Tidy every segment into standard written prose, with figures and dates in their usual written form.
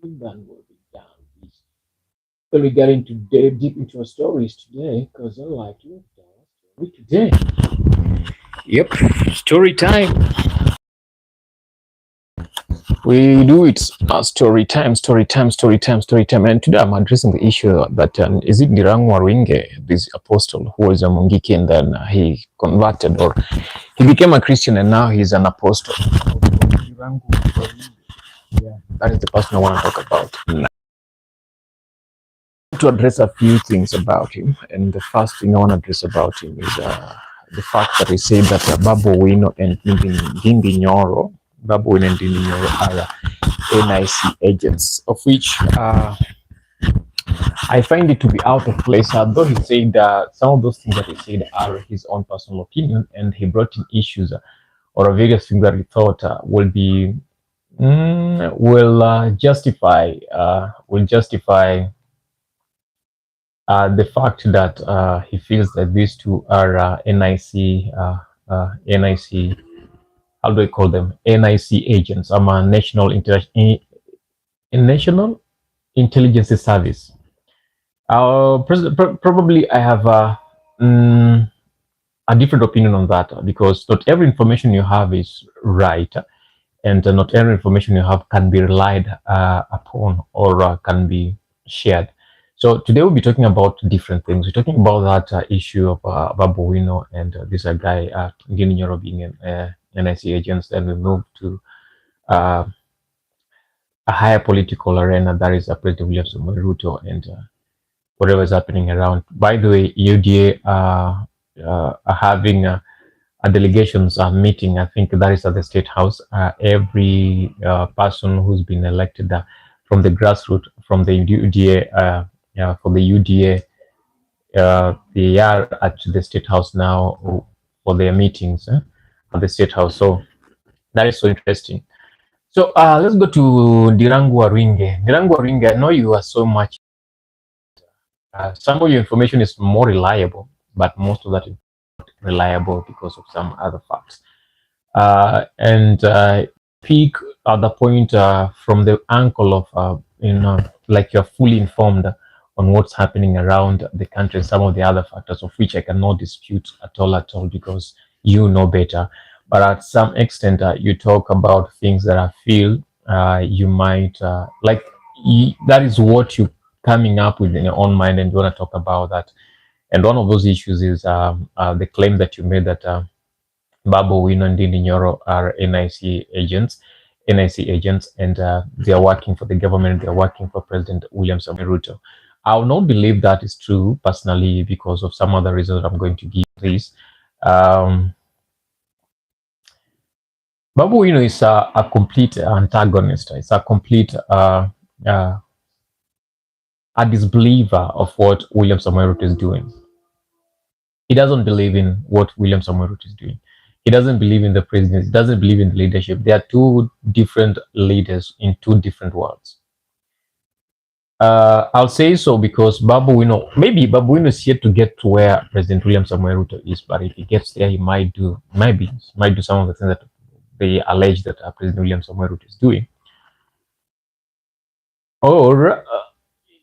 Then we'll be down. When we get into deep into our stories today, because I like to tell a story today. Yep, story time. We do it story time, story time, story time, story time. And today I'm addressing the issue that is it Ndirangu Waruinge, this apostle who was a Mungiki and then he converted or he became a Christian and now he's an apostle. Ndirangu Waruinge. Yeah, that is the person I want to talk about now. To address a few things about him, and the first thing I want to address about him is the fact that he said that Babu Owino and Ndindi Nyoro, Babu Owino and Ndindi Nyoro are NIC agents, of which I find it to be out of place. Though he said some of those things that he said are his own personal opinion, and he brought in issues or various things that he thought will justify the fact that he feels that these two are NIC, how do I call them? NIC agents. I'm a national intelligence service. Probably I have a different opinion on that because not every information you have is right, and not every information you have can be relied upon or can be shared. So today we'll be talking about different things. We're talking about that issue of Babu Owino and this guy, Ndindi Nyoro being an NIC agents. Then we move to uh, a higher political arena that is President William Ruto and whatever is happening around. By the way, UDA are having a delegations meeting. I think that is at the State House. Every person who's been elected from the grassroots, from the UDA, for the UDA, they are at the State House now for their meetings at the State House. So that is so interesting. So let's go to Ndirangu Waruinge. Ndirangu Waruinge, I know you are so much. Some of your information is more reliable, but most of that is not reliable because of some other facts. And peak at the point from the angle of like you're fully informed on what's happening around the country and some of the other factors of which I cannot dispute at all because you know better. But at some extent, you talk about things that I feel you might like. That is what you coming up with in your own mind, and you want to talk about that. And one of those issues is the claim that you made that Babu Owino and Ndindi Nyoro are NIC agents, and they are working for the government. They are working for President William Samoei Ruto. I will not believe that is true personally because of some other reasons I'm going to give this. Babu Owino is a complete antagonist. It's a complete a disbeliever of what William Samoei Ruto is doing. He doesn't believe in what William Samoei Ruto is doing. He doesn't believe in the president. He doesn't believe in the leadership. There are two different leaders in two different worlds. I'll say so because Babu maybe Babu is yet to get to where President William Samoei Ruto is, but if he gets there, he might do some of the things that they allege that President William Samoei Ruto is doing. Or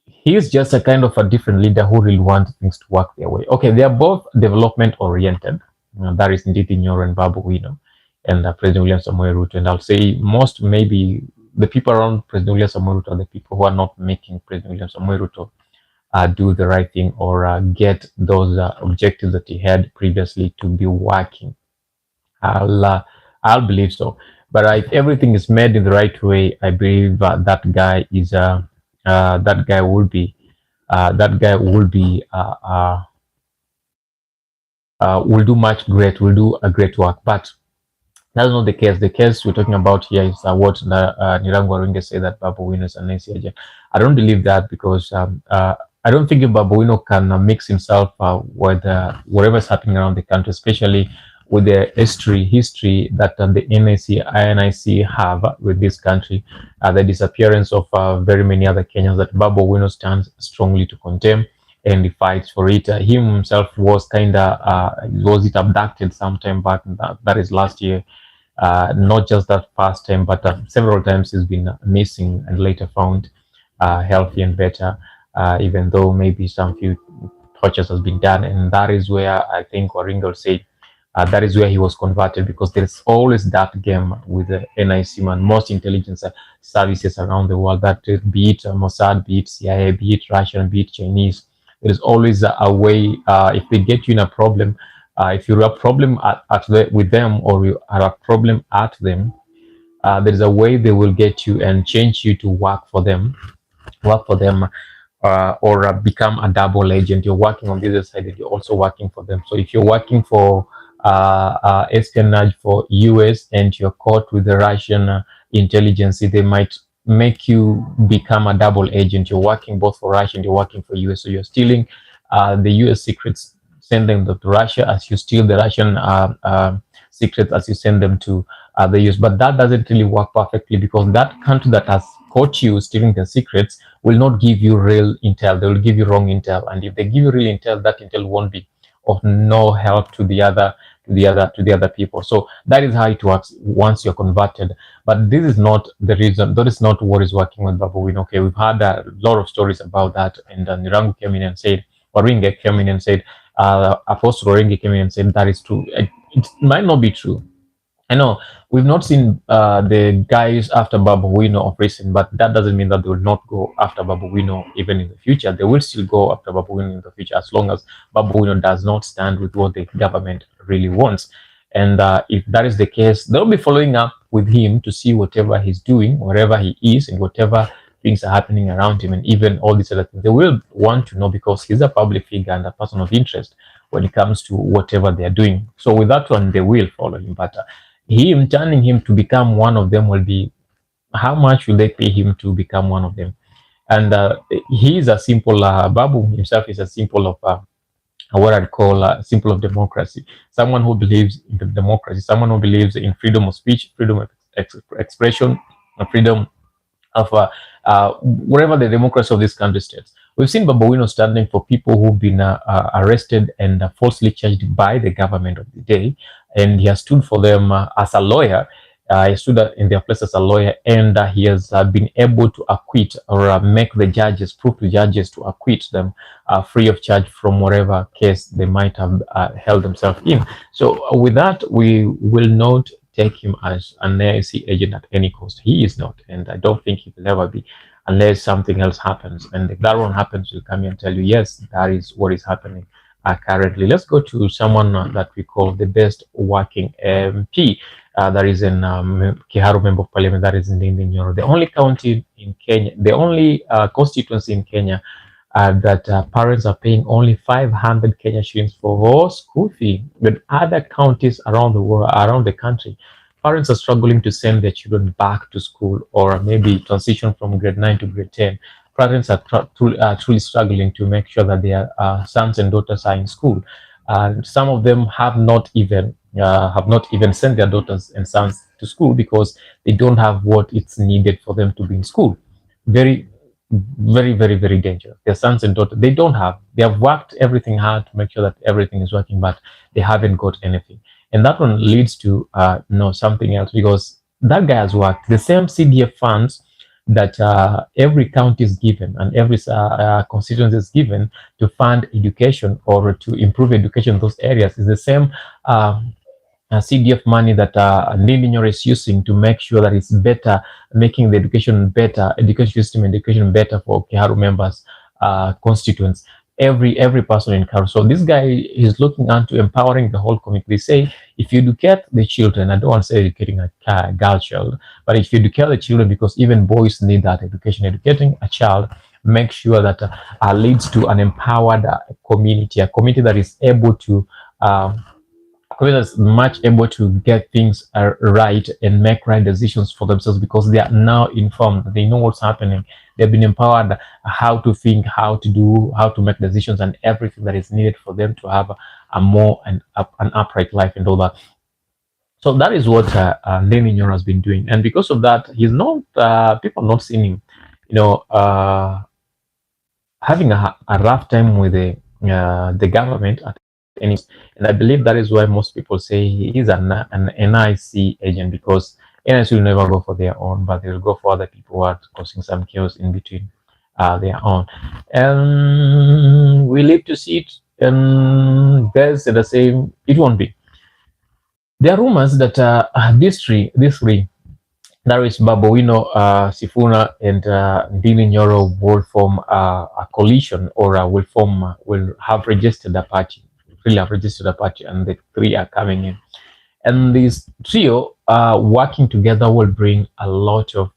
he is just a kind of a different leader who really wants things to work their way. Okay, they are both development oriented. That is Ndindi Nyoro and Babu Owino and President William Samoei Ruto. And I'll say most maybe the people around President William Samoei Ruto are the people who are not making President William Samoei Ruto do the right thing or get those objectives that he had previously to be working. I'll believe so. But if everything is made in the right way, I believe that guy is that guy will be will do much great, will do a great work. But that's not the case. The case we're talking about here is what Ndirangu Waruinge say that Babu Owino is an NIC agent. I don't believe that because I don't think Babu Owino can mix himself with whatever's happening around the country, especially with the history that the NIC have with this country, the disappearance of very many other Kenyans that Babu Owino stands strongly to condemn and he fights for it. He himself was kind of was it abducted sometime back, that is last year. Not just that first time, but several times he's been missing and later found healthy and better, even though maybe some few tortures has been done. And that is where I think Waruinge will say that is where he was converted, because there's always that game with the NIC man, most intelligence services around the world, that be it Mossad, be it CIA, be it Russian, be it Chinese. There is always a way, if they get you in a problem, if you're a problem with them, or you are a problem at them, there is a way they will get you and change you to work for them, or become a double agent. You're working on the other side and you're also working for them. So if you're working for espionage for US and you're caught with the Russian intelligence, they might make you become a double agent. You're working both for Russia and you're working for US. So you're stealing the US secrets, send them to Russia, as you steal the Russian secrets as you send them to the US. But that doesn't really work perfectly, because that country that has caught you stealing the secrets will not give you real intel. They will give you wrong intel, and if they give you real intel, that intel won't be of no help to the other people. So that is how it works once you're converted. But this is not the reason. That is not what is working with Babu Owino. Okay, we've had a lot of stories about that, and Ndirangu came in and said, Waruinge came in and said, Apostle Waruinge came in and said that is true. It might not be true. I know we've not seen the guys after Babu Owino of recent, but that doesn't mean that they will not go after Babu Owino even in the future. They will still go after Babu Owino in the future, as long as Babu Owino does not stand with what the government really wants. And if that is the case, they'll be following up with him to see whatever he's doing, wherever he is, and whatever things are happening around him, and even all these other things. They will want to know, because he's a public figure and a person of interest when it comes to whatever they're doing. So with that one, they will follow him. But him turning him to become one of them will be, how much will they pay him to become one of them? And he is a simple, Babu himself is a symbol of what I'd call a symbol of democracy. Someone who believes in the democracy, someone who believes in freedom of speech, freedom of expression, freedom of whatever the democracy of this country states. We've seen Babu Owino standing for people who've been arrested and falsely charged by the government of the day, and he has stood for them as a lawyer. He stood in their place as a lawyer, and he has been able to acquit, or make the judges, prove to judges to acquit them free of charge from whatever case they might have held themselves in. So with that, we will not take him as an NIC agent at any cost. He is not, and I don't think he will ever be, unless something else happens. And if that one happens, we'll come here and tell you, yes, that is what is happening currently. Let's go to someone that we call the best working MP. That is in Kiharu Member of Parliament, that is in Ndindi, Nyoro. The only county in Kenya, the only constituency in Kenya that parents are paying only 500 Kenya shillings for school fee. But other counties around the world, around the country, parents are struggling to send their children back to school, or maybe transition from grade 9 to grade 10. Parents are truly struggling to make sure that their sons and daughters are in school. Some of them have not even sent their daughters and sons to school, because they don't have what it's needed for them to be in school. Very, very, very, very dangerous. Their sons and daughters, they have worked everything hard to make sure that everything is working, but they haven't got anything. And that one leads to something else, because that guy has worked the same CDF funds that every county is given, and every constituency is given to fund education, or to improve education in those areas, is the same CDF money that Ndindi Nyoro is using to make sure that it's better, making the education system and education better for Kiharu members, constituents, every person in Kiharu. So this guy is looking into empowering the whole community. They say, if you educate the children, I don't want to say educating a girl child, but if you educate the children, because even boys need that education, educating a child, make sure that leads to an empowered community, a community that is able to is much able to get things right and make right decisions for themselves, because they are now informed. They know what's happening. They've been empowered how to think, how to make decisions, and everything that is needed for them to have an upright life and all that. So that is what Ndindi Nyoro has been doing, and because of that, he's not. People have not seen him, having a rough time with the government at And I believe that is why most people say he is an NIC agent, because NIC will never go for their own, but they will go for other people who are causing some chaos in between their own. And we live to see it. And there's the same, it won't be. There are rumors that these three, that is Babu, Owino, Sifuna, and Ndindi Nyoro will form a coalition, or will have registered a party, really have registered a party, and the three are coming in. And this trio working together will bring a lot of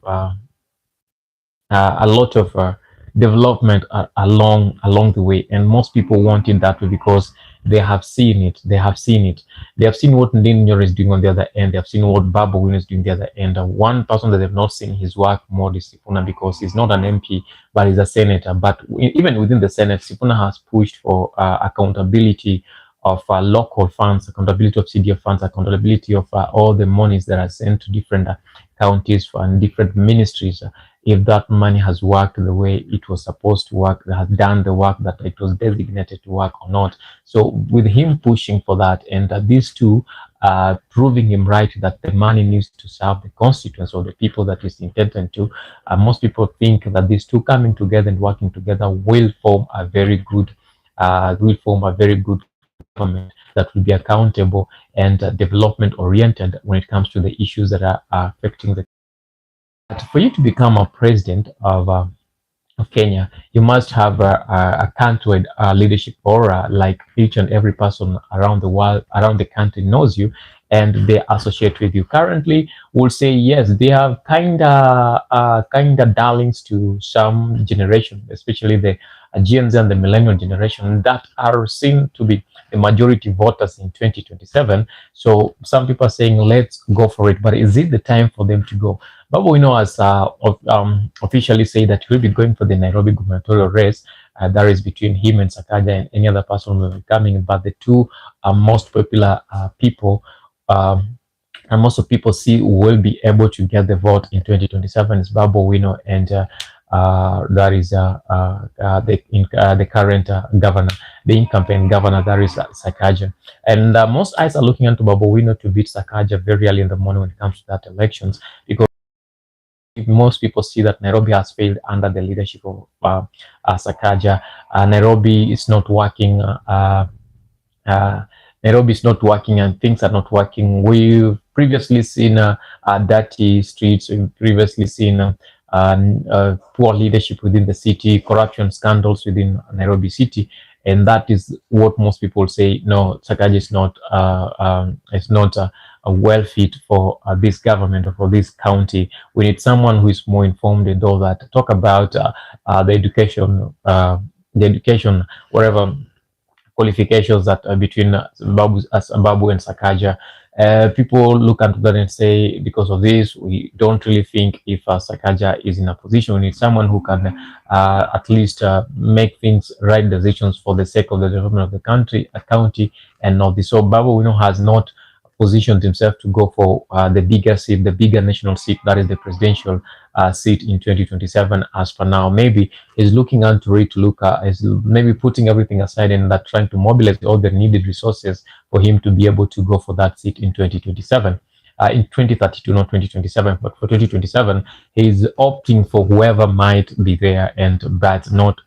development along the way, and most people want it that way because they have seen it. They have seen what Ndindi is doing on the other end. They have seen what Babu Owino is doing on the other end. One person that they've not seen his work more is Sifuna, because he's not an MP, but he's a senator. But even within the Senate, Sifuna has pushed for accountability of local funds, accountability of CDF funds, accountability of all the monies that are sent to different counties and different ministries. If that money has worked the way it was supposed to work, has done the work that it was designated to work or not. So with him pushing for that, and these two proving him right that the money needs to serve the constituents or the people that is intended to, most people think that these two coming together and working together will form a very good government that will be accountable and development oriented when it comes to the issues that are affecting the. But for you to become a president of Kenya, you must have a country leadership aura, like each and every person around the world, around the country knows you, and they associate with you. Currently, we'll say yes, they have kinda darlings to some generation, especially the Gen Z and the millennial generation, that are seen to be the majority voters in 2027. So some people are saying, let's go for it. But is it the time for them to go? Babu, has officially said that he will be going for the Nairobi gubernatorial race. That is between him and Sakaja and any other person who will be coming. But the two most popular people, and most of people see will be able to get the vote in 2027 is Babu Owino, and that is the current governor, the incumbent governor, that is Sakaja. And most eyes are looking into Babu Owino to beat Sakaja very early in the morning when it comes to that elections, because most people see that Nairobi has failed under the leadership of Sakaja. Nairobi is not working. Nairobi is not working, and things are not working. We've previously seen dirty streets. We've previously seen poor leadership within the city, corruption scandals within Nairobi city, and that is what most people say. No, Sakaja is not well fit for this government or for this county. We need someone who is more informed and all that. Talk about the education, whatever qualifications that are between Babu and Sakaja. People look into that and say, because of this, we don't really think if Sakaja is in a position. We need someone who can at least make things right decisions for the sake of the development of the county, and not this. So Babu, has not positioned himself to go for the bigger seat, the bigger national seat, that is the presidential seat in 2027. As for now, maybe he's looking into it to look is maybe putting everything aside and that trying to mobilize all the needed resources for him to be able to go for that seat in 2027. In 2032, not 2027, but for 2027, he's opting for whoever might be there, but not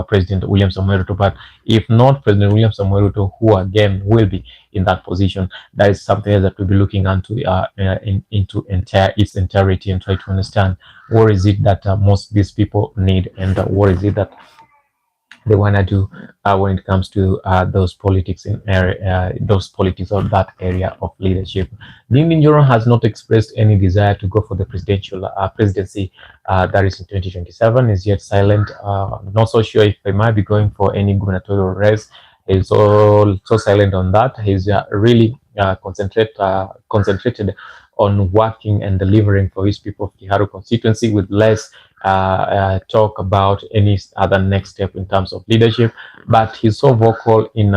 President William Samoei Ruto. But if not President William Samoei Ruto, who again will be in that position, that is something that we'll be looking into its entirety and try to understand what is it that most of these people need, and what is it that they want to do when it comes to those politics of that area of leadership. Ndindi Nyoro has not expressed any desire to go for the presidential presidency that is in 2027. Is yet silent. Not so sure if he might be going for any gubernatorial race. He's also silent on that. He's really concentrated on working and delivering for his people of Kiharu constituency, with less talk about any other next step in terms of leadership. But he's so vocal in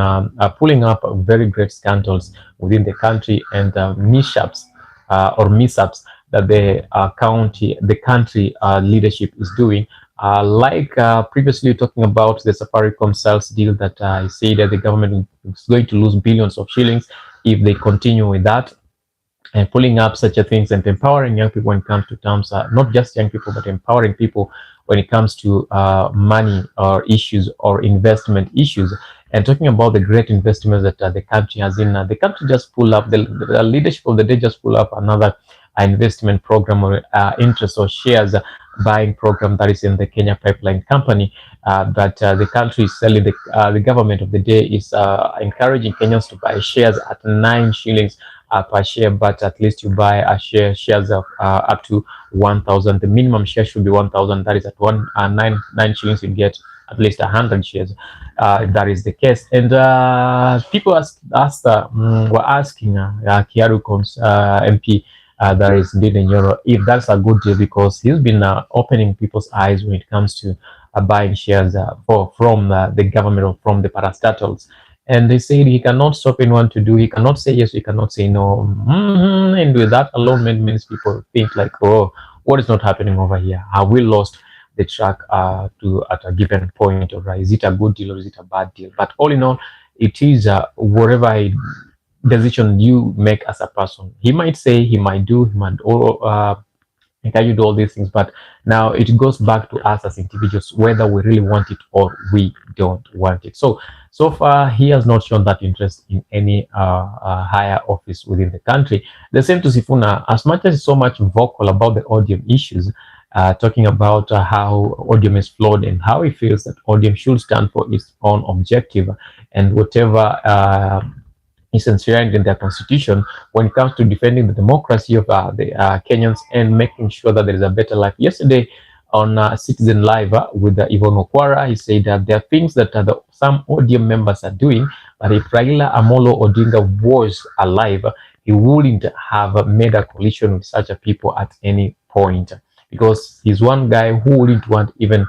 pulling up very great scandals within the country, and mishaps or mishaps that the country leadership is doing, Like previously talking about the Safaricom sales deal that I said that the government is going to lose billions of shillings if they continue with that, and pulling up such a things and empowering young people when it comes to terms, not just young people, but empowering people when it comes to money or issues or investment issues. And talking about the great investments that the country has in, the country just pull up, the leadership of the day just pull up another investment program or interest or shares buying program that is in the Kenya Pipeline Company. But the country is selling, the government of the day is encouraging Kenyans to buy shares at 9 shillings per share, but at least you buy a shares of up to 1,000. The minimum share should be 1,000. That is at nine shillings. You get at least 100 shares. If that is the case, and people were asking Kiarukon's MP. That is Ndindi Nyoro, if that's a good deal, because he's been opening people's eyes when it comes to buying shares from the government or from the parastatals. And they said he cannot stop anyone to do. He cannot say yes. He cannot say no. And with that alone, many people think like, oh, what is not happening over here? Have we lost the track to at a given point, or is it a good deal or is it a bad deal? But all in all, it is whatever decision you make as a person. He might say, he might do, he might encourage you to do all these things, but now it goes back to us as individuals whether we really want it or we don't want it. So far he has not shown that interest in any higher office within the country. The same to Sifuna, as much as he's so much vocal about the odium issues, talking about how odium is flawed and how he feels that odium should stand for its own objective, and whatever is enshrined in their constitution when it comes to defending the democracy of the Kenyans and making sure that there is a better life. Yesterday on Citizen Live with Yvonne Okwara, he said that there are things that some ODM members are doing, but if Raila Amolo Odinga was alive, he wouldn't have made a coalition with such a people at any point, because he's one guy who wouldn't even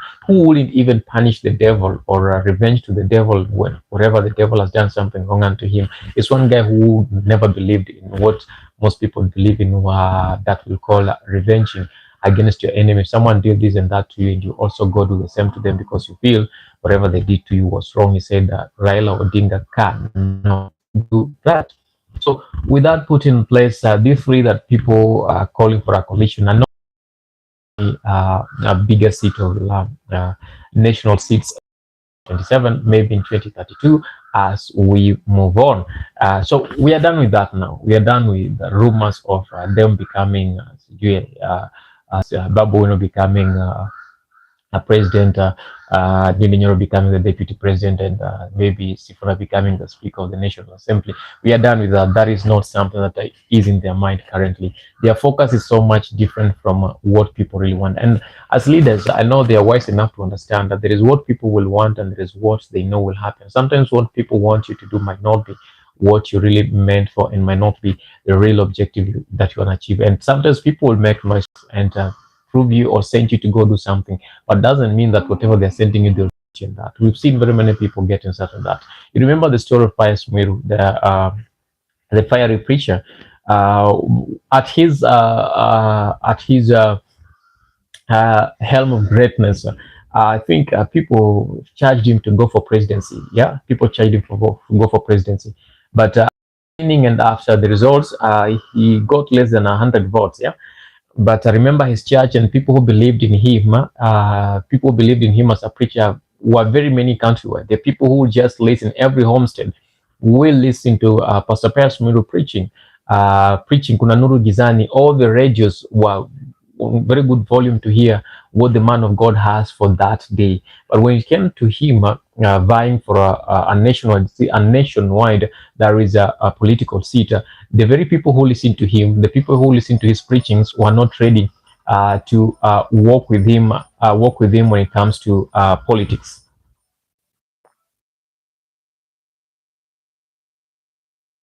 punish the devil or revenge to the devil when wherever the devil has done something wrong unto him. It's one guy who never believed in what most people believe in, that we call revenging against your enemy. If someone did this and that to you, and you also go do the same to them because you feel whatever they did to you was wrong. He said that Raila Odinga cannot do that. So with that put in place, these three that people are calling for a coalition are not a bigger seat of national seats 27, maybe in 2032 as we move on. So we are done with that now. We are done with the rumors of them becoming Babu Owino becoming a president, Nyoro becoming the deputy president, and maybe Sifuna becoming the speaker of the National Assembly. We are done with that. That is not something that is in their mind currently. Their focus is so much different from what people really want. And as leaders, I know they are wise enough to understand that there is what people will want and there is what they know will happen. Sometimes what people want you to do might not be what you really meant for and might not be the real objective that you want to achieve. And sometimes people will make noise and prove you or send you to go do something, but doesn't mean that whatever they're sending you, they'll in that. We've seen very many people get inside of that. You remember the story of Pius Miru, the fiery preacher, at his helm of greatness. I think people charged him to go for presidency. Yeah, people charged him to go for presidency, but and after the results, he got less than 100 votes. Yeah. But I remember his church and people who believed in him, people who believed in him as a preacher were very many countrywide. The people who just listen, every homestead will listen to Pastor Pius Miru preaching, Kuna Nuru Gizani. All the radios were on very good volume to hear what the man of God has for that day. But when it came to him vying for a nationwide, there is a political seat. The very people who listen to him, the people who listen to his preachings, were not ready to work with him when it comes to politics.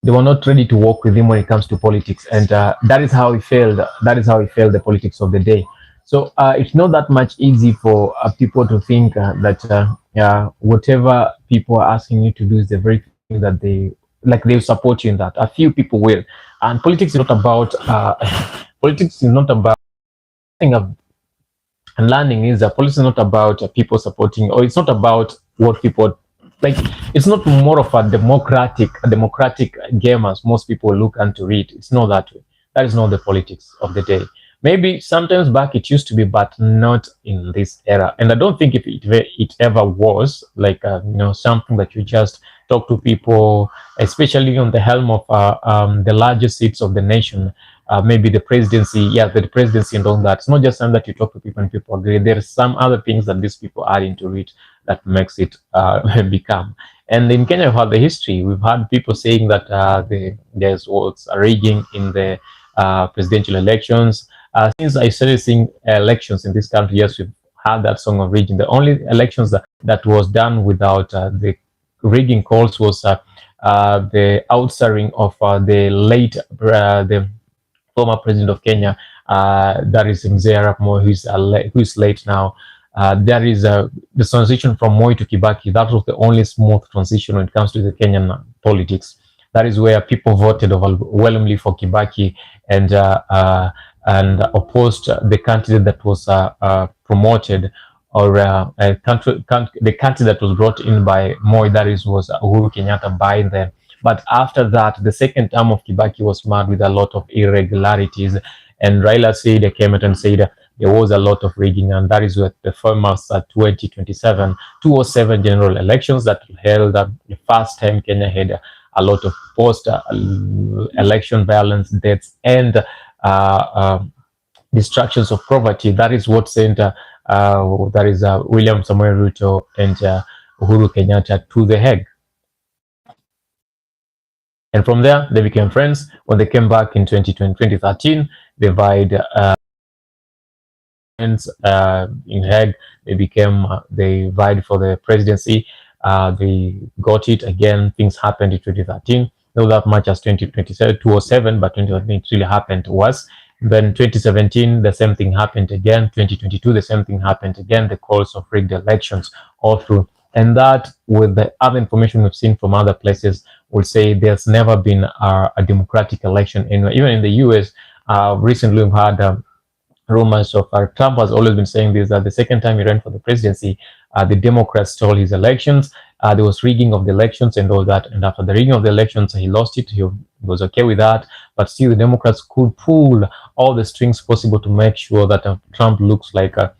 They were not ready to work with him when it comes to politics, and that is how he failed. That is how he failed the politics of the day. So it's not that much easy for people to think that whatever people are asking you to do is the very thing that they'll support you in that. A few people will, and politics is not about politics is not about and learning is that politics is not about people supporting, or it's not about what people like. It's not more of a democratic game as most people look into it. It's not that way. That is not the politics of the day. Maybe sometimes back it used to be, but not in this era. And I don't think if it ever was like something that you just talk to people, especially on the helm of the largest seats of the nation. Maybe the presidency, yeah, the presidency and all that. It's not just something that you talk to people and people agree. There's some other things that these people add into it that makes it become. And in Kenya, we've had the history. We've had people saying that there's what's rigging in the presidential elections. Since I started seeing elections in this country, yes, we've had that song of rigging. The only elections that was done without the rigging calls was the outswearing of the former president of Kenya, that is Mzee Arap Moi, who's late now. There is the transition from Moi to Kibaki. That was the only smooth transition when it comes to the Kenyan politics. That is where people voted overwhelmingly for Kibaki and opposed the candidate that was promoted, or the candidate that was brought in by Moi, that is was Uhuru Kenyatta by then. But after that, the second term of Kibaki was marred with a lot of irregularities. And Raila said, came out and said there was a lot of rigging, and that is what the famous 2007 general elections that held the first time Kenya had a lot of post-election violence, deaths, and destructions of property. That is what sent William Samoei Ruto and Uhuru Kenyatta to The Hague. And from there, they became friends. When they came back in 2013, they vied friends in Hague. They vied for the presidency. They got it again. Things happened in 2013. Not that much as 2007, but 2013 it really happened was. Then 2017, the same thing happened again. 2022, the same thing happened again. The calls of rigged elections all through. And that, with the other information we've seen from other places, would say there's never been a democratic election anywhere. Even in the US, recently we've had rumors of Trump has always been saying this, that the second time he ran for the presidency, the Democrats stole his elections. There was rigging of the elections and all that. And after the rigging of the elections, he lost it. He was okay with that. But still, the Democrats could pull all the strings possible to make sure that Trump looks like a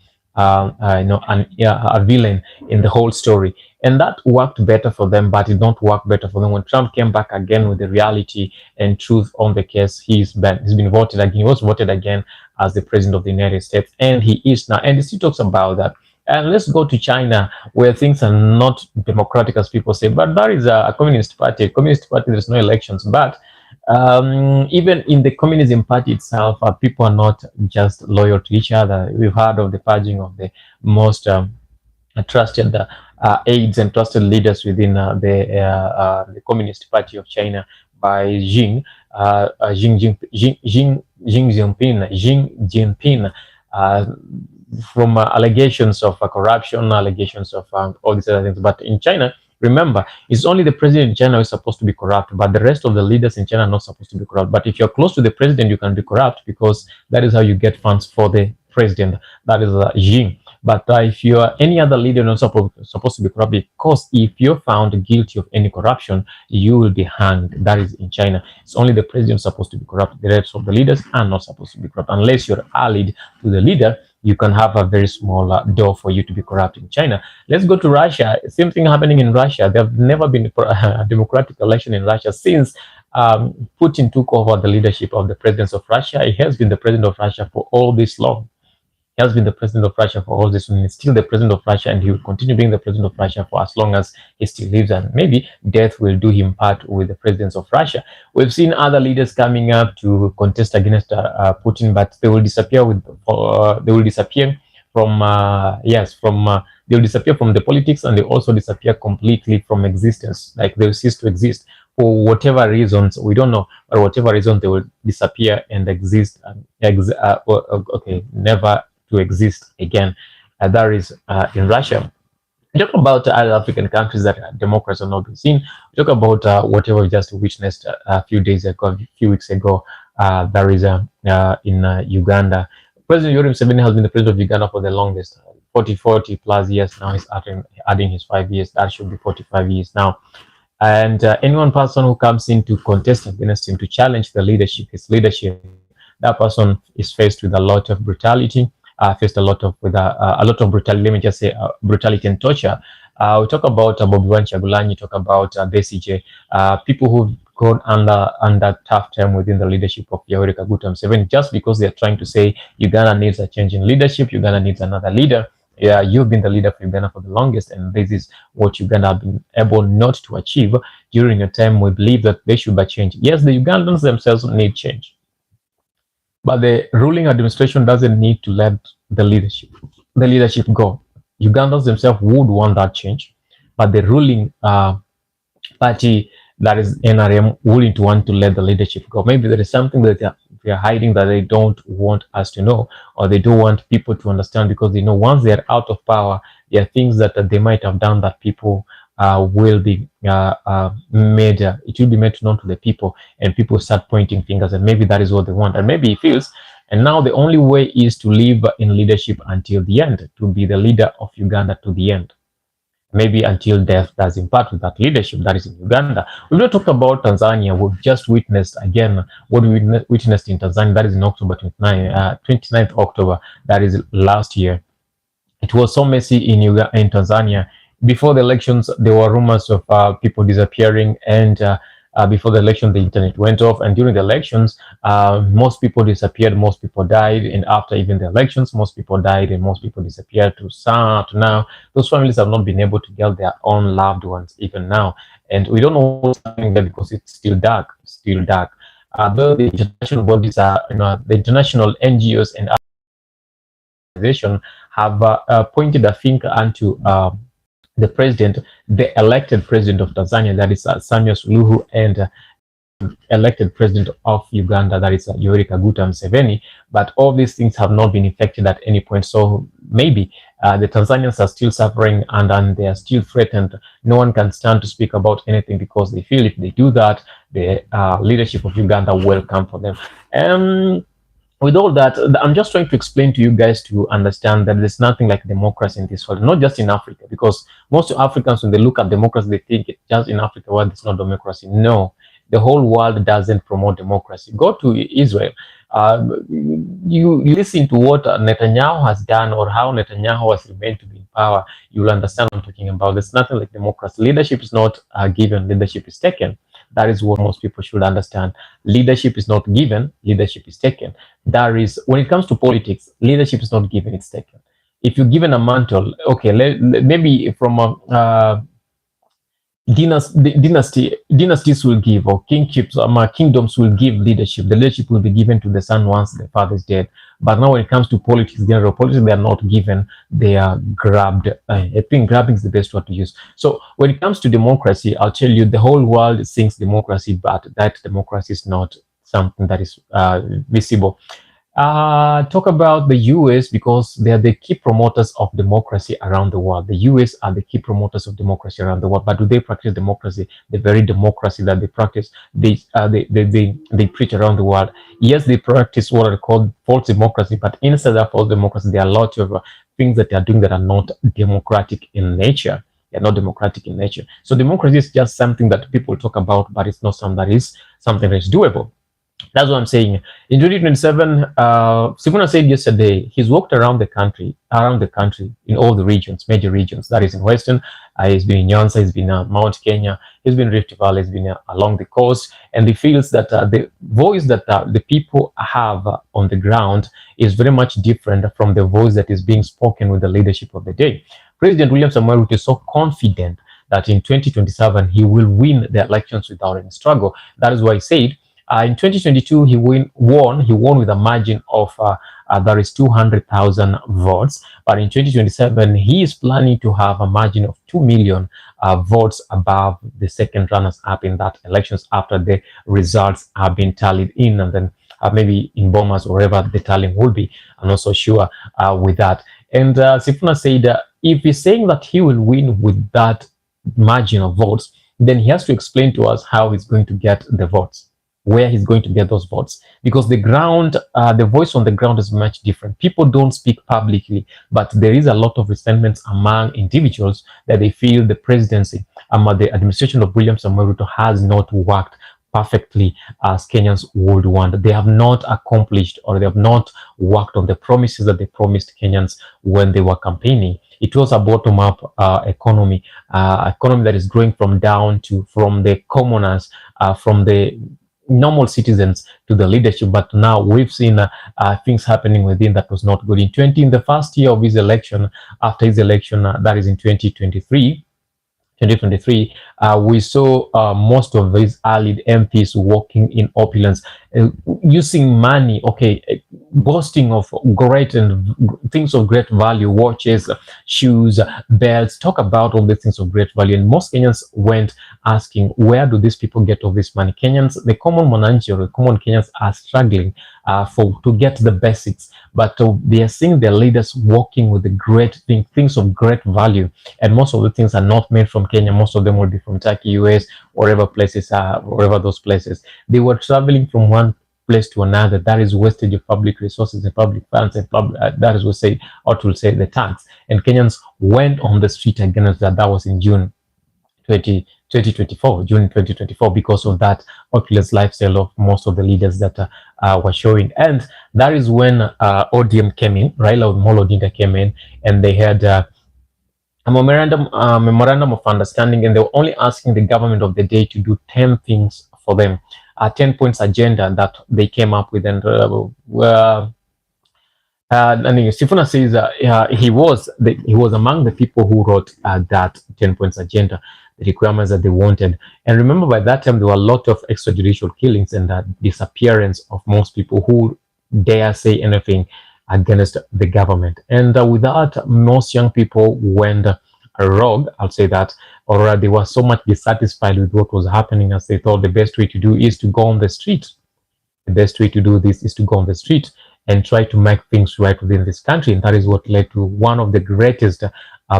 villain in the whole story. And that worked better for them, but it don't work better for them. When Trump came back again with the reality and truth on the case, he's been voted again. He was voted again as the president of the United States, and he is now. And he talks about that. And let's go to China, where things are not democratic as people say, but there is a communist party. Communist party, there's no elections, but even in the communism party itself, people are not just loyal to each other. We've heard of the purging of the most trusted aides and trusted leaders within the Communist Party of China by Xi Jinping, from allegations of corruption, allegations of all these other things. But in China, remember, it's only the president in China who is supposed to be corrupt, but the rest of the leaders in China are not supposed to be corrupt. But if you're close to the president, you can be corrupt, because that is how you get funds for the president. That is Xi. But if you are any other leader, you're not supposed to be corrupt, because if you're found guilty of any corruption, you will be hanged. That is in China. It's only the president supposed to be corrupt. The rest of the leaders are not supposed to be corrupt. Unless you're allied to the leader, you can have a very small door for you to be corrupt in China. Let's go to Russia. Same thing happening in Russia. There have never been a democratic election in Russia since Putin took over the leadership of the president of Russia. He has been the president of Russia for all this long. He has been the president of Russia for all this, and he's still the president of Russia, and he will continue being the president of Russia for as long as he still lives, and maybe death will do him part with the presidents of Russia. We've seen other leaders coming up to contest against Putin, but they will disappear they will disappear from they will disappear from the politics, and they also disappear completely from existence. Like they will cease to exist for whatever reasons, we don't know, but whatever reason they will disappear and exist. Never to exist again. That is in Russia. We talk about other African countries that democrats have not been seen. We talk about whatever we just witnessed a few weeks ago. There is in Uganda. President Yoweri Museveni has been the president of Uganda for the longest, 40 plus years now. He's adding his 5 years. That should be 45 years now. And any one person who comes in to contest against him, to challenge the leadership, his leadership, that person is faced with a lot of brutality, faced a lot of brutality. Let me just say brutality and torture. We talk about Bobi Wine Chagulanyi, talk about Besigye, people who've gone under tough time within the leadership of Yoweri Kaguta Museveni, just because they're trying to say Uganda needs a change in leadership, Uganda needs another leader. Yeah, you've been the leader for Uganda for the longest, and this is what Uganda have been able not to achieve during a time we believe that they should be changed. Yes, the Ugandans themselves need change, but the ruling administration doesn't need to let the leadership go. Ugandans themselves would want that change, but the ruling party, that is NRM, wouldn't want to let the leadership go. Maybe there is something that they are hiding that they don't want us to know, or they don't want people to understand, because they know once they are out of power, there are things that they might have done that people will be made. It will be made known to the people, and people start pointing fingers, and maybe that is what they want, and maybe he feels. And now the only way is to live in leadership until the end, to be the leader of Uganda to the end. Maybe until death does impart with that leadership that is in Uganda. We've not talked about Tanzania. We've just witnessed again what we witnessed in Tanzania. That is in October 29th October. That is last year. It was so messy in Tanzania. Before the elections, there were rumors of people disappearing, and before the election, the internet went off, and during the elections, most people disappeared, most people died, and after even the elections, most people died and most people disappeared. To now, those families have not been able to get their own loved ones even now, and we don't know what's happening there because it's still dark. Though the international bodies are, the international NGOs and organizations have pointed a finger onto the president, the elected president of Tanzania, that is Samia Suluhu, and elected president of Uganda, that is Yoweri Kaguta Museveni. But all these things have not been effected at any point. So maybe the Tanzanians are still suffering, and they are still threatened. No one can stand to speak about anything because they feel if they do that, the leadership of Uganda will come for them. With all that, I'm just trying to explain to you guys to understand that there's nothing like democracy in this world, not just in Africa, because most Africans, when they look at democracy, they think it's just in Africa where there's no democracy. No, the whole world doesn't promote democracy. Go to Israel. You listen to what Netanyahu has done, or how Netanyahu has remained to be in power, you'll understand what I'm talking about. There's nothing like democracy. Leadership is not given, leadership is taken. That is what most people should understand. Leadership is not given, leadership is taken. That is, when it comes to politics, leadership is not given, it's taken. If you're given a mantle, okay, maybe from a dynasties will give, or kingships, kingdoms will give leadership. The leadership will be given to the son once the father is dead. But now when it comes to politics, general politics, they are not given, they are grabbed. I think grabbing is the best word to use. So when it comes to democracy, I'll tell you, the whole world thinks democracy, but that democracy is not something that is visible. Talk about the US, because they are the key promoters of democracy around the world. The US are the key promoters of democracy around the world. But do they practice democracy? The very democracy that they practice, they preach around the world. Yes, they practice what are called false democracy, but inside that false democracy, there are a lot of things that they are doing that are not democratic in nature. They're not democratic in nature. So democracy is just something that people talk about, but it's not something that is doable. That's what I'm saying. In 2027, Sifuna said yesterday he's walked around the country in all the regions, major regions. That is in Western. He's been in Nyanza, he's been in Mount Kenya, he's been in Rift Valley, he's been along the coast, and he feels that the voice that the people have on the ground is very much different from the voice that is being spoken with the leadership of the day. President William Samoei Ruto is so confident that in 2027 he will win the elections without any struggle. That is why he said, in 2022, he won with a margin of that is 200,000 votes. But in 2027, he is planning to have a margin of 2 million votes above the second runners-up in that elections after the results have been tallied in, and then maybe in Bomas or wherever the tallying will be. I'm not so sure with that. And Sifuna said if he's saying that he will win with that margin of votes, then he has to explain to us how he's going to get the votes. where he's going to get those votes, because the ground, the voice on the ground is much different. People don't speak publicly, but there is a lot of resentment among individuals that they feel the presidency, the administration of William Samoei Ruto has not worked perfectly as Kenyans would want. They have not accomplished, or they have not worked on the promises that they promised Kenyans when they were campaigning. It was a bottom-up economy that is growing from the commoners, from the normal citizens to the leadership. But now we've seen things happening within that was not good. In the first year of his election, after his election, that is in 2023, we saw most of these allied MPs working in opulence, using money, boasting of great and things of great value, watches, shoes, belts, talk about all these things of great value. And most Kenyans went asking, where do these people get all this money? Kenyans, the common Monanchi or the common Kenyans are struggling to get the basics, but they are seeing their leaders working with the great things of great value. And most of the things are not made from Kenya. Most of them will be from Turkey, US, wherever those places. They were traveling from one place to another. That is wastage of public resources and public funds, and that is what will say the tax. And Kenyans went on the street against that. That was in June 2024, because of that opulence lifestyle of most of the leaders that were showing. And that is when ODM came in, Raila Amolo Odinga came in, and they had a memorandum of understanding, and they were only asking the government of the day to do 10 things for them, a 10 points agenda that they came up with. And Sifuna says he was among the people who wrote that 10 points agenda, the requirements that they wanted. And remember, by that time there were a lot of extrajudicial killings and disappearance of most people who dare say anything against the government. And with that, most young people went rogue, I'll say that, or they were so much dissatisfied with what was happening, as they thought the best way to do is to go on the street. The best way to do this is to go on the street and try to make things right within this country. And that is what led to one of the greatest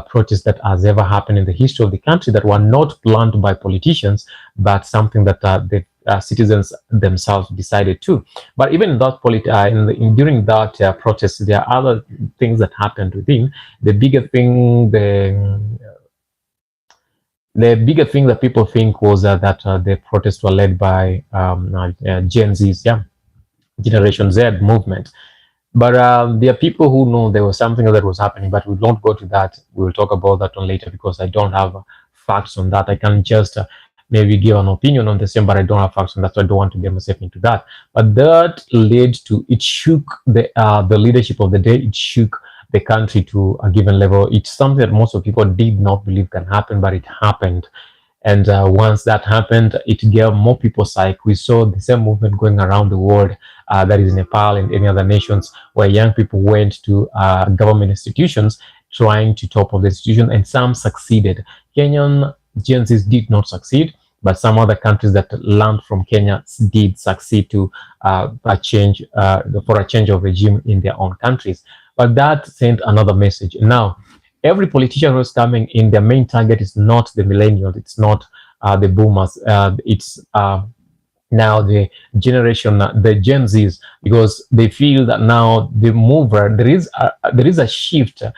protests that has ever happened in the history of the country, that were not planned by politicians, but something that the citizens themselves decided to. But even in that during that protest, there are other things that happened within. The bigger thing that people think was that the protests were led by Gen Zs, Generation Z movement. But there are people who know there was something that was happening, but we won't go to that. We'll talk about that on later, because I don't have facts on that. I can just maybe give an opinion on the same, but I don't have facts on that, so I don't want to get myself into that. But that led to, it shook the leadership of the day. It shook the country to a given level. It's something that most of people did not believe can happen, but it happened. And once that happened, it gave more people psych. We saw the same movement going around the world, that is Nepal and any other nations, where young people went to government institutions trying to topple the institution, and some succeeded. Kenyan Gen Zs did not succeed, but some other countries that learned from Kenya did succeed to for a change of regime in their own countries. But that sent another message. Now, every politician who's coming in, their main target is not the millennials, it's not the boomers, it's now the generation, the Gen Zs, because they feel that now the mover, there is a shift in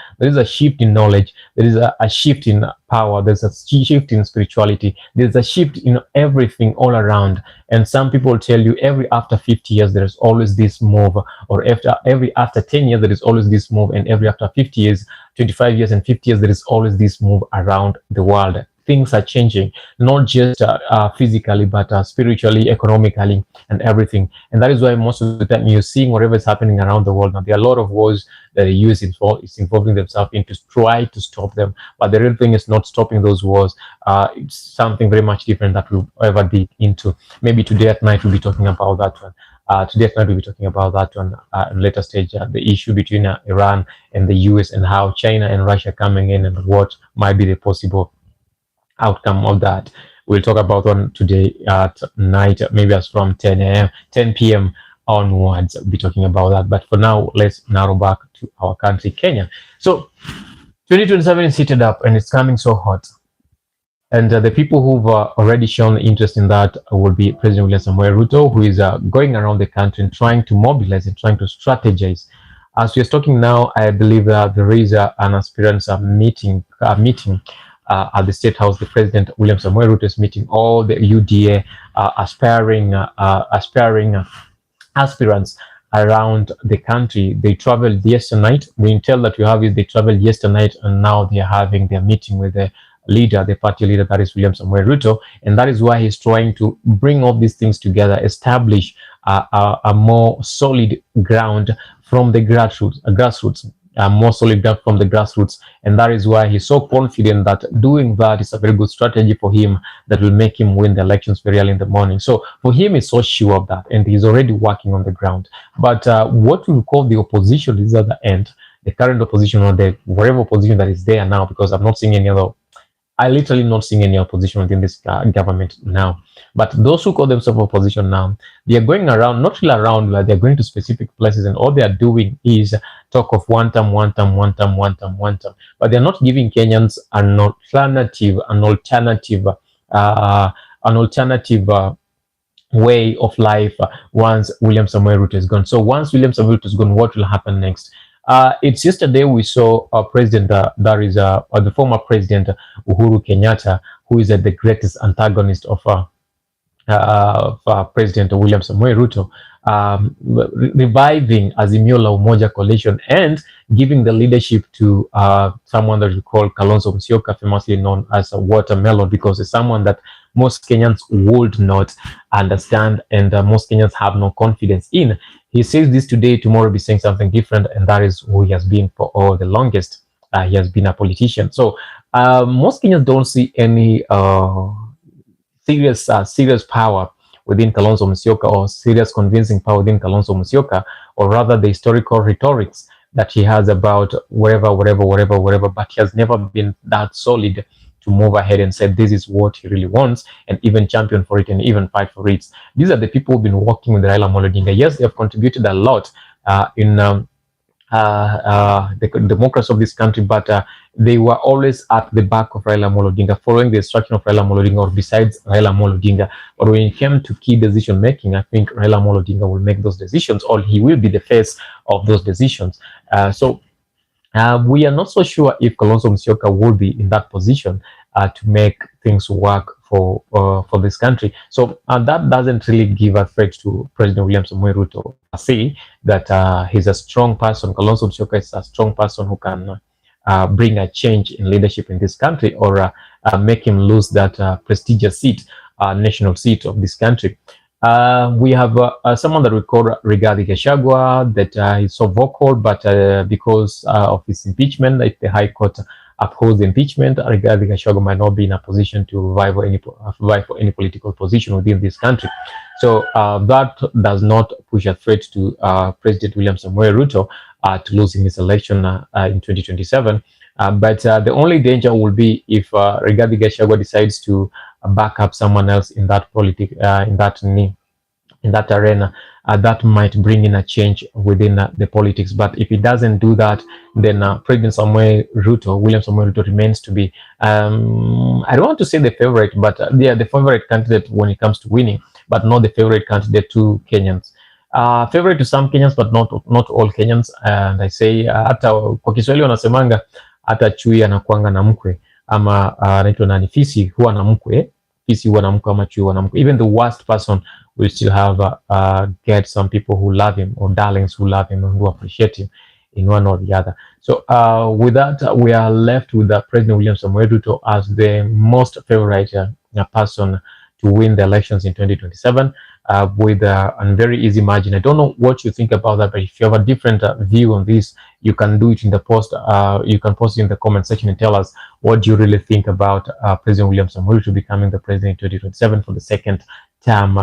knowledge, there is a shift in power, there's a shift in spirituality, there's a shift in everything all around. And some people tell you every after 50 years there is always this move, or after 10 years there is always this move, and every after 50 years, 25 years and 50 years there is always this move around the world. Things are changing, not just physically, but spiritually, economically, and everything. And that is why most of the time you're seeing whatever is happening around the world now. There are a lot of wars that the US is involving themselves in to try to stop them. But the real thing is not stopping those wars. It's something very much different that we'll ever dig into. Maybe today at night we'll be talking about that one. We'll be talking about that on later stage, the issue between Iran and the US, and how China and Russia coming in, and what might be the possible outcome of that. We'll talk about one today at night, maybe as from 10 p.m. onwards. We'll be talking about that. But for now, let's narrow back to our country, Kenya. So 2027 is heated up and it's coming so hot. And the people who've already shown interest in that will be President William Samoei Ruto, who is going around the country and trying to mobilize and trying to strategize. As we're talking now, I believe that there is an aspirants meeting at the State House. The President William Samoei Ruto is meeting all the UDA aspiring aspirants around the country. They traveled yesterday night. The intel that you have is they traveled yesterday night, and now they are having their meeting with the leader, the party leader, that is William Samuel Ruto, and that is why he's trying to bring all these things together, establish a more solid ground from the grassroots, more solid ground from the grassroots, and that is why he's so confident that doing that is a very good strategy for him that will make him win the elections very early in the morning. So for him, he's so sure of that, and he's already working on the ground. But what we call the opposition is at the end, the current opposition or the whatever opposition that is there now, because I'm not seeing any other. I literally not seeing any opposition within this government now. But those who call themselves opposition now, they are going around, not really around, but they're going to specific places, and all they are doing is talk of one term, one term, one term, one term, one term. But they're not giving Kenyans uh, an alternative way of life once William Samuel Ruto is gone. So once William Samuel Ruto is gone, what will happen next? It's yesterday we saw a president, the former president Uhuru Kenyatta, who is the greatest antagonist of President William Samoei Ruto, reviving Azimio la Umoja coalition and giving the leadership to someone that we call Kalonzo Musyoka, famously known as a watermelon, because it's someone that most Kenyans would not understand, and most Kenyans have no confidence in. He says this today, tomorrow be saying something different, and that is who he has been for all the longest. He has been a politician. So most Kenyans don't see any serious power within Kalonzo Musyoka, or serious convincing power within Kalonzo Musyoka, or rather the historical rhetorics that he has about whatever, but he has never been that solid to move ahead and say this is what he really wants, and even champion for it and even fight for it. These are the people who've been working with Raila Amolo Odinga. Yes, they have contributed a lot in the democracy of this country, but they were always at the back of Raila Amolo Odinga, following the instruction of Raila Amolo Odinga, or besides Raila Amolo Odinga. But when it came to key decision making, I think Raila Amolo Odinga will make those decisions, or he will be the face of those decisions. So we are not so sure if Kalonzo Musyoka will be in that position to make things work for this country. So that doesn't really give a threat to President William Samoei Ruto. Say that he's a strong person. Kalonzo Musyoka is a strong person who can bring a change in leadership in this country, or make him lose that prestigious seat, national seat of this country. We have someone that we call Rigathi Gachagua, that is so vocal, but because of his impeachment, if the High Court upholds the impeachment, Rigathi Gachagua might not be in a position to vie for any political position within this country. So that does not push a threat to President William Samoei Ruto to losing his election in 2027. But the only danger will be if Rigathi Gachagua decides to back up someone else in that in that arena. That might bring in a change within the politics. But if it doesn't do that, then President William Samoei Ruto remains to be, I don't want to say the favorite, but the favorite candidate when it comes to winning, but not the favorite candidate to Kenyans. Favorite to some Kenyans, but not all Kenyans. And I say hata kwa Kiswahili wanasemanga hata chui anakuanga na mkwe, ama anaitwa nani, fisi huwa na mkwe, fisi huwa na mkwe ama chui huwa na mkwe. Even the worst person will still have get some people who love him, or darlings who love him and who appreciate him in one or the other. So with that, we are left with President William Samoei Ruto as the most favorite person to win the elections in 2027 with a very easy margin. I don't know what you think about that, but if you have a different view on this, you can do it in the post. You can post it in the comment section and tell us what you really think about President William Samoei Ruto becoming the president in 2027 for the second term,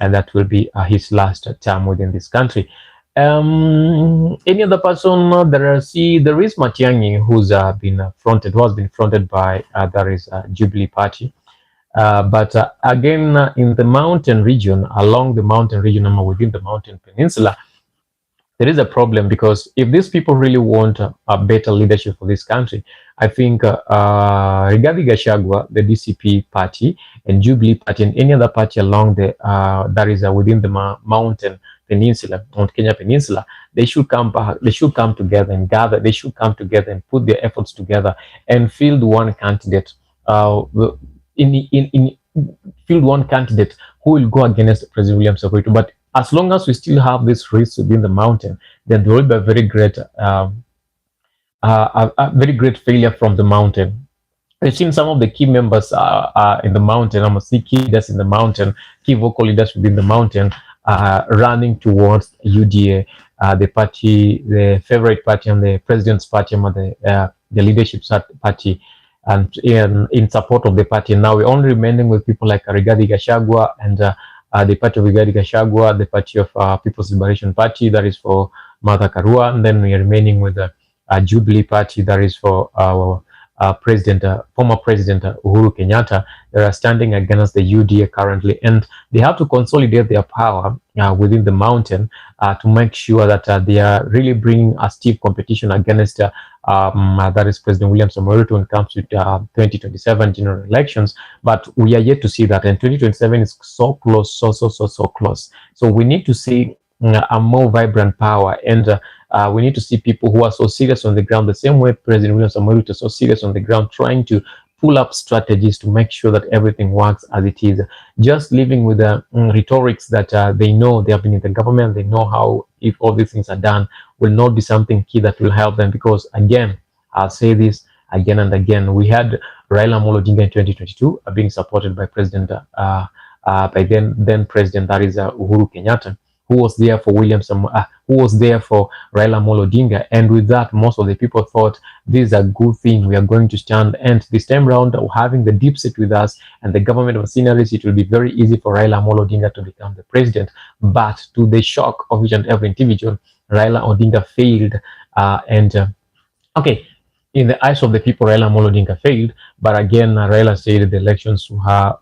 and that will be his last term within this country. Any other person? There is Matiang'i, who's been fronted by Jubilee Party. But again, in the mountain region, along the mountain region, within the mountain peninsula, there is a problem, because if these people really want a better leadership for this country, I think Rigathi Gachagua, the DCP party, and Jubilee party, and any other party along the that is within the mountain peninsula, Mount Kenya Peninsula, they should come back. They should come together and gather. They should come together and put their efforts together and field one candidate. In field one candidate who will go against President William Ruto. But as long as we still have this risk within the mountain, then there will be a very great failure from the mountain. We've seen some of the key members in the mountain, I'm see key leaders in the mountain, key vocal leaders within the mountain, running towards UDA, the party, the favorite party, and the president's party, and the leadership party, and in support of the party. Now we're only remaining with people like Rigathi Gachagua and the party of Rigathi Gachagua, the party of People's Liberation Party, that is for Martha Karua, and then we are remaining with the Jubilee Party, that is for our former President Uhuru Kenyatta. They are standing against the UDA currently, and they have to consolidate their power within the mountain to make sure that they are really bringing a stiff competition against that is President William Ruto when it comes to 2027 general elections. But we are yet to see that, and 2027 is so close, so close. So we need to see a more vibrant power, and we need to see people who are so serious on the ground, the same way President William Ruto is so serious on the ground, trying to pull up strategies to make sure that everything works as it is. Just living with the rhetorics that they know, they have been in the government, they know how, if all these things are done, will not be something key that will help them. Because again, I'll say this again and again, we had Raila Amolo Odinga in 2022 being supported by President, by then President, that is Uhuru Kenyatta, who was there for who was there for Raila Amolo Odinga, and with that, most of the people thought this is a good thing. We are going to stand, and this time round, having the deep state with us and the government of seniors, it will be very easy for Raila Amolo Odinga to become the president. But to the shock of each and every individual, Raila Odinga failed, okay. In the eyes of the people, Raila Amolo Odinga failed, but again, Raila said the elections were,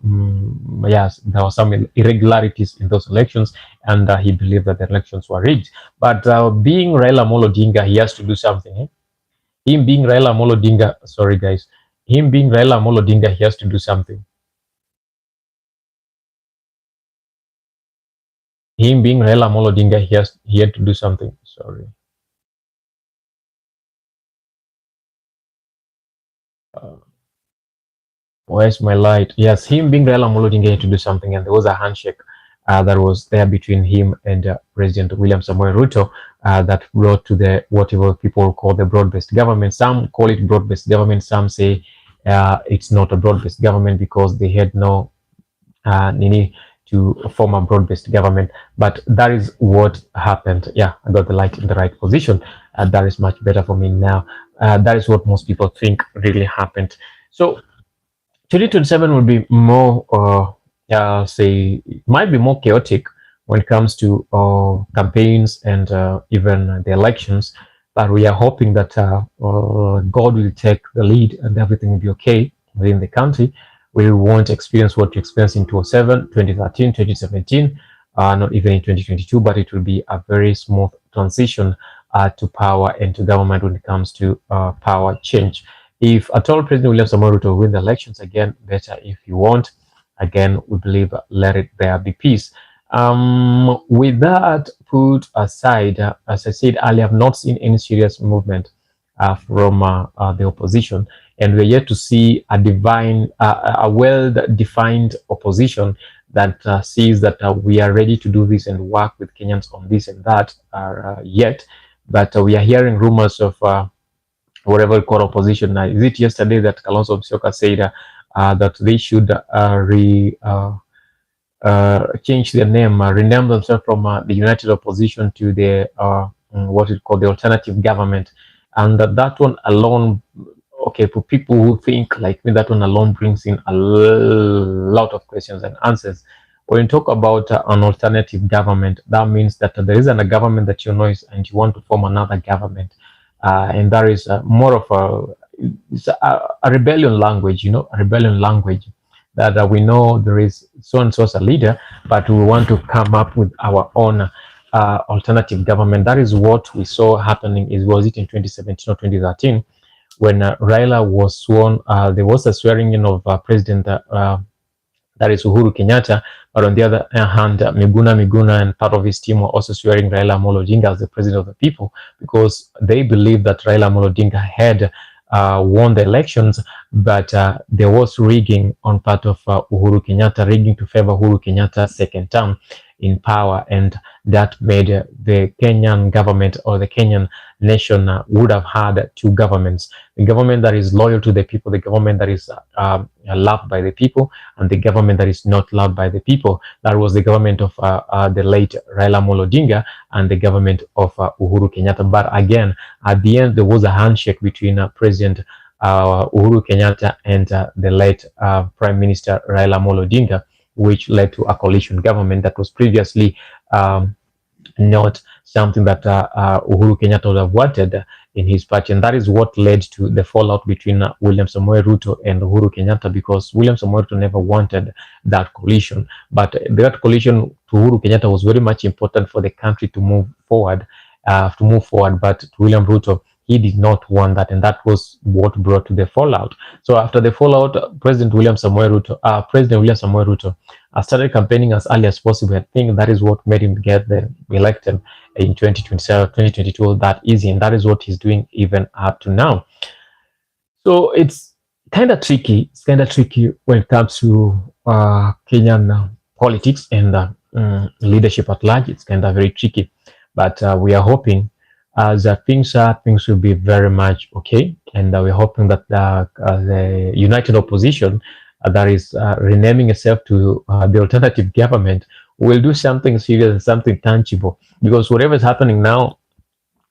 yes, there were some irregularities in those elections, and he believed that the elections were rigged. But being Raila Amolo Odinga, he has to do something. Him being Raila Amolo Odinga, sorry guys, him being Raila Amolo Odinga, he has to do something. Him being Raila Amolo Odinga, he had to do something. Sorry. Where's my light? Yes, him being Raila Amolo Odinga had to do something, and there was a handshake that was there between him and President William Samoei Ruto that brought to the whatever people call the broad-based government. Some call it broad-based government. Some say it's not a broad-based government because they had no need to form a broad-based government. But that is what happened. Yeah, I got the light in the right position. That is much better for me now. That is what most people think really happened. So 2027 will be more, say, it might be more chaotic when it comes to campaigns and even the elections. But we are hoping that God will take the lead and everything will be okay within the country. We won't experience what we experienced in 2007, 2013, 2017, not even in 2022, but it will be a very smooth transition to power and to government when it comes to power change. If at all President William Samoei Ruto will win the elections again, better. If you won't, again, we believe let it there be peace. With that put aside, as I said earlier, I have not seen any serious movement from the opposition, and we're yet to see a well-defined opposition that sees that we are ready to do this and work with Kenyans on this and that yet. But we are hearing rumors of whatever we call opposition. Now, is it yesterday that Kalonzo Musyoka said that they should change their name, rename themselves from the United Opposition to the what is called the alternative government, and that one alone, okay, for people who think like me, that one alone brings in a lot of questions and answers. When you talk about an alternative government, that means that there isn't a government that you know is, and you want to form another government, and that is more of a rebellion language, you know, a rebellion language that we know there is so and so as a leader, but we want to come up with our own alternative government. That is what we saw happening. Was it in 2017 or 2013 when Raila was sworn? There was a swearing in of President. That is Uhuru Kenyatta. But on the other hand, Miguna and part of his team were also swearing Raila Amolo Odinga as the president of the people because they believed that Raila Amolo Odinga had won the elections, but there was rigging on part of Uhuru Kenyatta, rigging to favor Uhuru Kenyatta's second term in power, and that made the Kenyan government or the Kenyan nation would have had two governments: the government that is loyal to the people, the government that is loved by the people, and the government that is not loved by the people. That was the government of the late Raila Amolo Odinga and the government of Uhuru Kenyatta. But again, at the end, there was a handshake between President Uhuru Kenyatta and the late Prime Minister Raila Amolo Odinga, which led to a coalition government that was previously not something that Uhuru Kenyatta would have wanted in his party. And that is what led to the fallout between William Samoei Ruto and Uhuru Kenyatta, because William Samoei Ruto never wanted that coalition. But that coalition to Uhuru Kenyatta was very much important for the country to move forward, But to William Ruto, he did not want that, and that was what brought to the fallout. So after the fallout, President William Samoei Ruto started campaigning as early as possible. I think that is what made him get elected in 2027, 2022 that easy, and that is what he's doing even up to now. So it's kind of tricky. It's kind of tricky when it comes to Kenyan politics and leadership at large. It's kind of very tricky, but we are hoping as things will be very much okay, and we're hoping that the united opposition that is renaming itself to the alternative government will do something serious and something tangible, because whatever is happening now,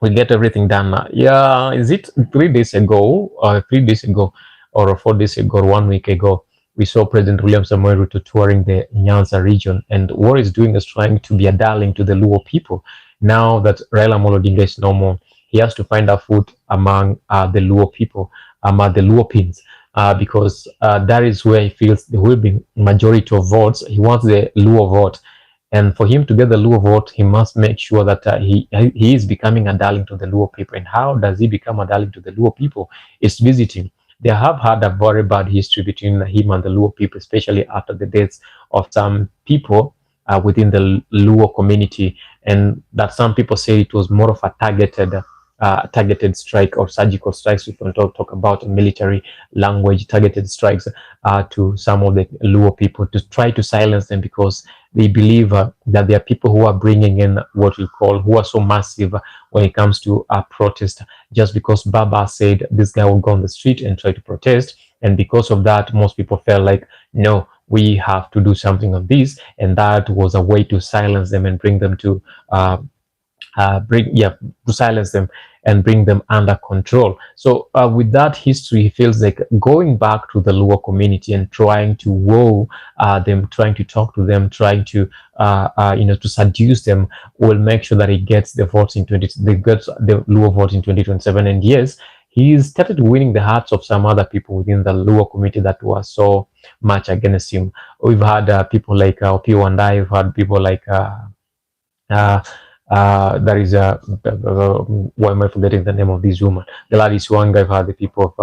we get everything done. Yeah, is it 3 days ago, or 3 days ago, or 4 days ago, or 1 week ago, we saw President William Samoei Ruto touring the Nyanza region, and what he's doing is trying to be a darling to the Luo people. Now that Raila Amolo Odinga is no more, he has to find a foot among the Luo people, among the Luo pins, because that is where he feels there will be majority of votes. He wants the Luo vote. And for him to get the Luo vote, he must make sure that he is becoming a darling to the Luo people. And how does he become a darling to the Luo people? It's visiting. They have had a very bad history between him and the Luo people, especially after the deaths of some people within the Luo community, and that some people say it was more of a targeted strike or surgical strikes. We can talk about military language, targeted strikes to some of the Luo people to try to silence them, because they believe that there are people who are bringing in what we call, who are so massive when it comes to protest. Just because Baba said this guy will go on the street and try to protest, and because of that, most people felt like, no, we have to do something on this, and that was a way to silence them and bring them to silence them and bring them under control. So with that history, he feels like going back to the Luo community and trying to woo them, trying to talk to them, trying to to seduce them, will make sure that he gets the votes the Luo vote in 2027. And yes, he started winning the hearts of some other people within the Luo community that were so much against him. We've had people like Opiyo and we've had people like there is why am I forgetting the name of this woman? Gladys Wanga. I've had the people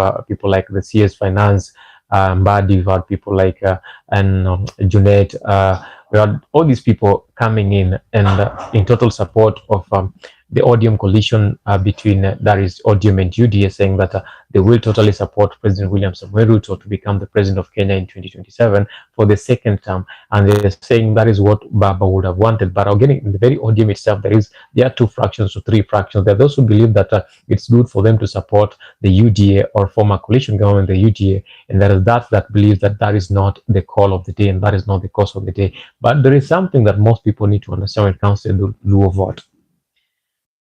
like the CS Finance, Mbadi. We've had people like and Junet. We had all these people coming in and in total support of the Odium coalition between that is Odium and UDA, saying that they will totally support President William Samoei Ruto to become the president of Kenya in 2027 for the second term. And they're saying that is what Baba would have wanted. But again, in the very Odium itself, there are 2 fractions to 3 fractions. There are those who believe that it's good for them to support the UDA or former coalition government, the UDA, and there is that believes that that is not the call of the day and that is not the cause of the day. But there is something that most people need to understand when it comes to the Luo vote.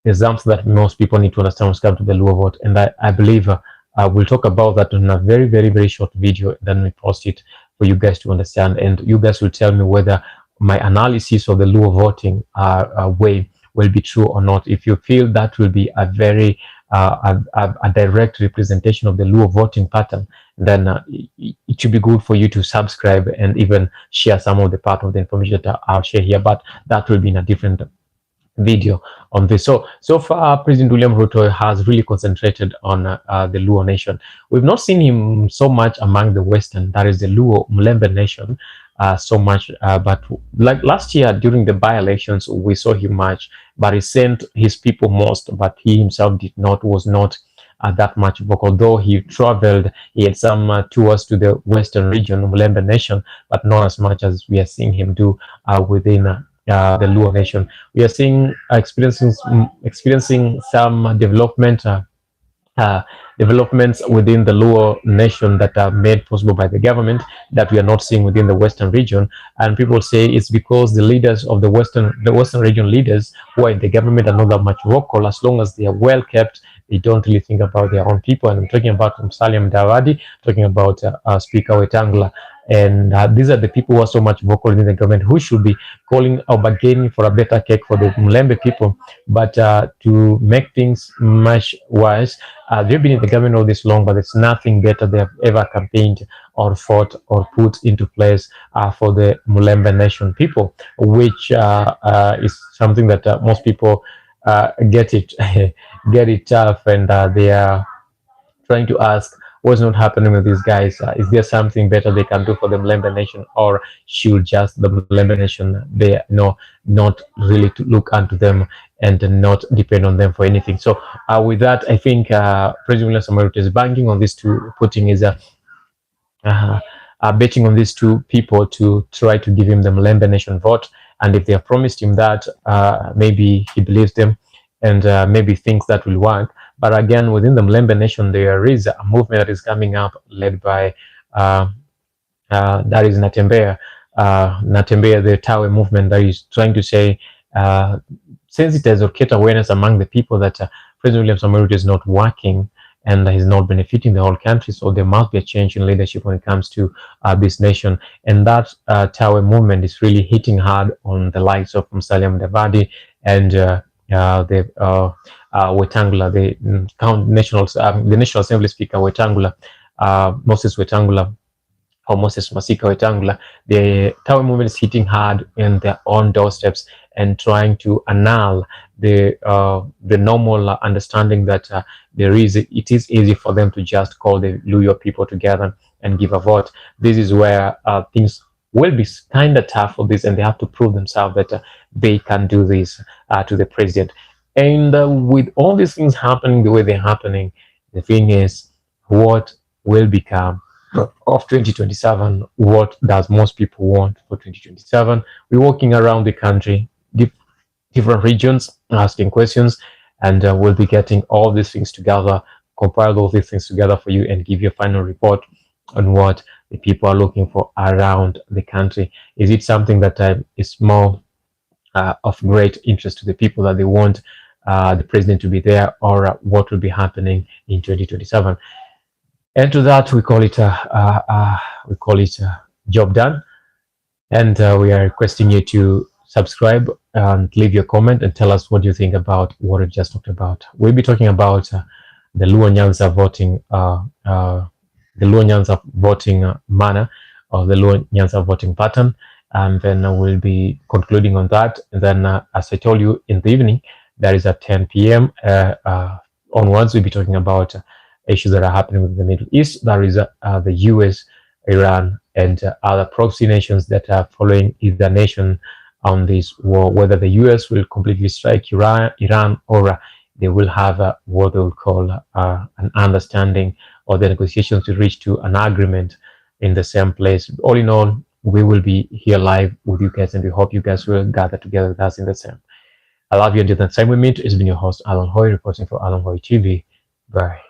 There's something that most people need to understand when it comes to the Luo vote, and I believe we'll talk about that in a very, very, very short video, and then we post it for you guys to understand, and you guys will tell me whether my analysis of the Luo voting way will be true or not. If you feel that will be a very a direct representation of the Luo voting pattern, then it should be good for you to subscribe and even share some of the part of the information that I'll share here. But that will be in a different video on this. So far, President William Ruto has really concentrated on the Luo nation. We've not seen him so much among the Western, that is the Luo Mlembe nation, so much. But like last year during the by-elections, we saw him much, but he sent his people most, but he himself was not that much vocal. Though he traveled, he had some tours to the Western region, Mlembe nation, but not as much as we are seeing him do within the Luo nation. We are seeing experiencing some uh, developments within the Luo nation that are made possible by the government that we are not seeing within the Western region. And people say it's because the leaders of the Western region leaders who are in the government are not that much vocal. As long as they are well kept, they don't really think about their own people. And I'm talking about Musalia Mudavadi, talking about Speaker Wetangula. And these are the people who are so much vocal in the government who should be calling or bargaining for a better cake for the Mlembe people. But to make things much worse, they've been in the government all this long, but it's nothing better they have ever campaigned or fought or put into place for the Mlembe nation people, which is something that most people get it get it tough, and they are trying to ask what's not happening with these guys. Is there something better they can do for the Mlembe nation, or should just the Mlembe nation they not really to look unto them and not depend on them for anything? So with that, I think President William Samoei Ruto is banking on these two, putting his betting on these two people to try to give him the Mlembe nation vote. And if they have promised him that, maybe he believes them, and maybe thinks that will work. But again, within the Mlembe nation, there is a movement that is coming up led by that is Natembea, the Tawe movement, that is trying to say, sensitize or create awareness among the people that President William Samoei Ruto is not working and he's not benefiting the whole country. So there must be a change in leadership when it comes to this nation. And that Tawe movement is really hitting hard on the likes of Musalia Mudavadi and the Wetangula, the National Assembly Speaker Wetangula, Moses Wetangula, or Moses Masika Wetangula. The Tawe movement is hitting hard in their own doorsteps and trying to annul the normal understanding that it is easy for them to just call the Luo people together and give a vote. This is where things will be kind of tough for this, and they have to prove themselves that they can do this to the president. And with all these things happening the way they're happening, the thing is, what will become of 2027? What does most people want for 2027? We're walking around the country, different regions, asking questions, and we'll be getting all these things together, compile all these things together for you, and give you a final report on what the people are looking for around the country. Is it something that is more of great interest to the people, that they want the president to be there, or what will be happening in 2027? And to that, we call it job done. And we are requesting you to subscribe and leave your comment and tell us what you think about what we just talked about. We'll be talking about the Luo Nyanza voting manner, or the Luo Nyanza voting pattern, and then we'll be concluding on that. And then, as I told you, in the evening, that is at 10 p.m. Onwards, we'll be talking about issues that are happening with the Middle East. That is the US, Iran, and other proxy nations that are following either nation on this war, whether the US will completely strike Iran, or they will have what they will call an understanding, or the negotiations to reach to an agreement in the same place. All in all, we will be here live with you guys, and we hope you guys will gather together with us in the same. I love you. Until the time we meet, it's been your host, Alan Hoy, reporting for Alan Hoy TV. Bye.